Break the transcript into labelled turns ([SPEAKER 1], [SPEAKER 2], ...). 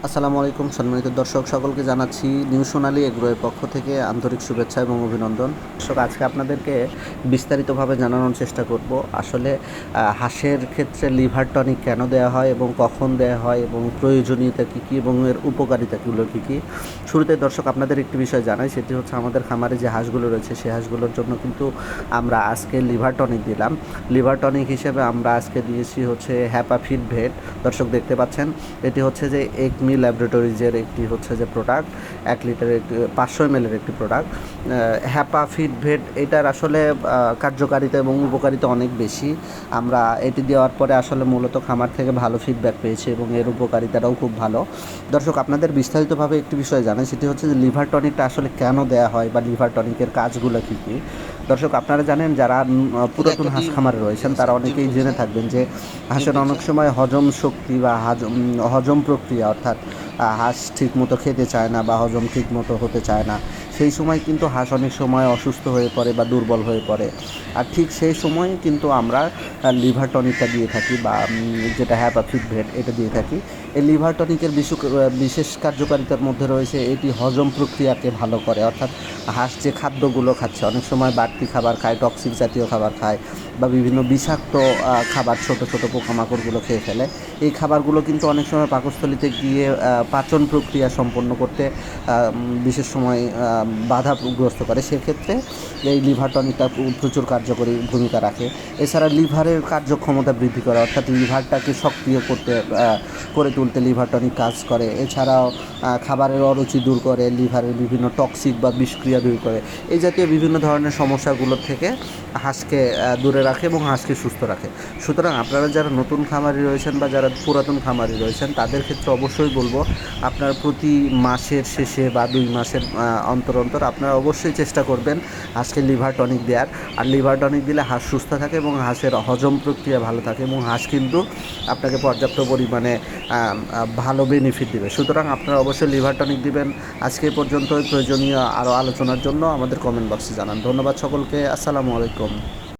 [SPEAKER 1] আসসালামু আলাইকুম সম্মানিত দর্শক সকলকে জানাচ্ছি নিউ সোনালী এগ্রোয়ের পক্ষ থেকে আন্তরিক শুভেচ্ছা এবং অভিনন্দন। দর্শক, আজকে আপনাদেরকে বিস্তারিতভাবে জানানোর চেষ্টা করব আসলে হাঁসের ক্ষেত্রে লিভার টনিক কেন দেওয়া হয় এবং কখন দেওয়া হয় এবং প্রয়োজনীয়তা কী কী এবং এর উপকারিতাগুলো কী কী। শুরুতে দর্শক আপনাদের একটি বিষয় জানাই, সেটি হচ্ছে আমাদের খামারে যে হাঁসগুলো রয়েছে সেই হাঁসগুলোর জন্য কিন্তু আমরা আজকে লিভার টনিক দিলাম। লিভার টনিক হিসেবে আমরা আজকে দিয়েছি হচ্ছে হ্যাপা ফিট ভেট। দর্শক দেখতে পাচ্ছেন এটি হচ্ছে যে একমি ল্যাবরেটরিজের একটি হচ্ছে যে প্রোডাক্ট, 1 লিটারের একটি 500 ml একটি প্রোডাক্ট হ্যাপা ফিট ভেট। এটার আসলে কার্যকারিতা এবং উপকারিতা অনেক বেশি। আমরা এটি দেওয়ার পরে আসলে মূলত খামার থেকে ভালো ফিডব্যাক পেয়েছি এবং এর উপকারিতাটাও খুব ভালো। দর্শক আপনাদের বিস্তারিতভাবে একটি বিষয় জানাই, সেটি হচ্ছে যে লিভার টনিকটা আসলে কেন দেওয়া হয় বা লিভার টনিকের কাজগুলো কী কী। দর্শক আপনারা জানেন, যারা পুরাতন হাঁস খামারে রয়েছেন তারা অনেকেই জেনে থাকবেন যে হাঁসের অনেক সময় হজম শক্তি বা হজম প্রক্রিয়া, অর্থাৎ হাঁস ঠিকমতো খেতে চায় না বা হজম ঠিকমতো হতে চায় না। সেই সময় কিন্তু হাঁস অনেক সময় অসুস্থ হয়ে পড়ে বা দুর্বল হয়ে পড়ে। আর ঠিক সেই সময় কিন্তু আমরা লিভার টনিকটা দিয়ে থাকি বা যেটা হ্যাপা ফিট ভেট এটা দিয়ে থাকি। এই লিভার টনিকের বিশেষ কার্যকারিতার মধ্যে রয়েছে এটি হজম প্রক্রিয়াকে ভালো করে, অর্থাৎ হাঁস যে খাদ্যগুলো খাচ্ছে, অনেক সময় বাড়তি খাবার খায়, টক্সিক জাতীয় খাবার খায় বা বিভিন্ন বিষাক্ত খাবার ছোট ছোট পোকামাকড়গুলো খেয়ে ফেলে। এই খাবারগুলো কিন্তু অনেক সময় পাকস্থলীতে গিয়ে পাচন প্রক্রিয়া সম্পন্ন করতে বিশেষ সময় বাধাগ্রস্ত করে। সেক্ষেত্রে এই লিভার টনিকটা প্রচুর কার্যকরী ভূমিকা রাখে। এছাড়া লিভারের কার্যক্ষমতা বৃদ্ধি করে, অর্থাৎ লিভারটাকে সক্রিয় করে তুলতে লিভার টনিক কাজ করে। এছাড়াও খাবারের অরুচি দূর করে, লিভারের বিভিন্ন টক্সিক বা বিষক্রিয়া দূর করে। এই জাতীয় বিভিন্ন ধরনের সমস্যাগুলোর থেকে হাঁসকে দূরে রাখে এবং হাঁসকে সুস্থ রাখে। সুতরাং আপনারা যারা নতুন খামারি রয়েছেন বা যারা পুরাতন খামারি রয়েছেন তাদের ক্ষেত্রে অবশ্যই বলবো, আপনারা প্রতি মাসের শেষে বা 2 মাসের অন্তর অন্তর আপনারা অবশ্যই চেষ্টা করবেন হাঁসকে লিভার টনিক দেওয়ার। আর লিভার টনিক দিলে হাঁস সুস্থ থাকে এবং হাঁসের হজম প্রক্রিয়া ভালো থাকে এবং হাঁস কিন্তু আপনাকে পর্যাপ্ত পরিমাণে ভালো বেনিফিট দেবে। সুতরাং আপনারা অবশ্যই লিভার টনিক দিবেন। আজকে পর্যন্ত প্রয়োজনীয় আরও আলোচনার জন্য আমাদের কমেন্ট বক্সে জানান। ধন্যবাদ সকলকে। আসসালামু আলাইকুম।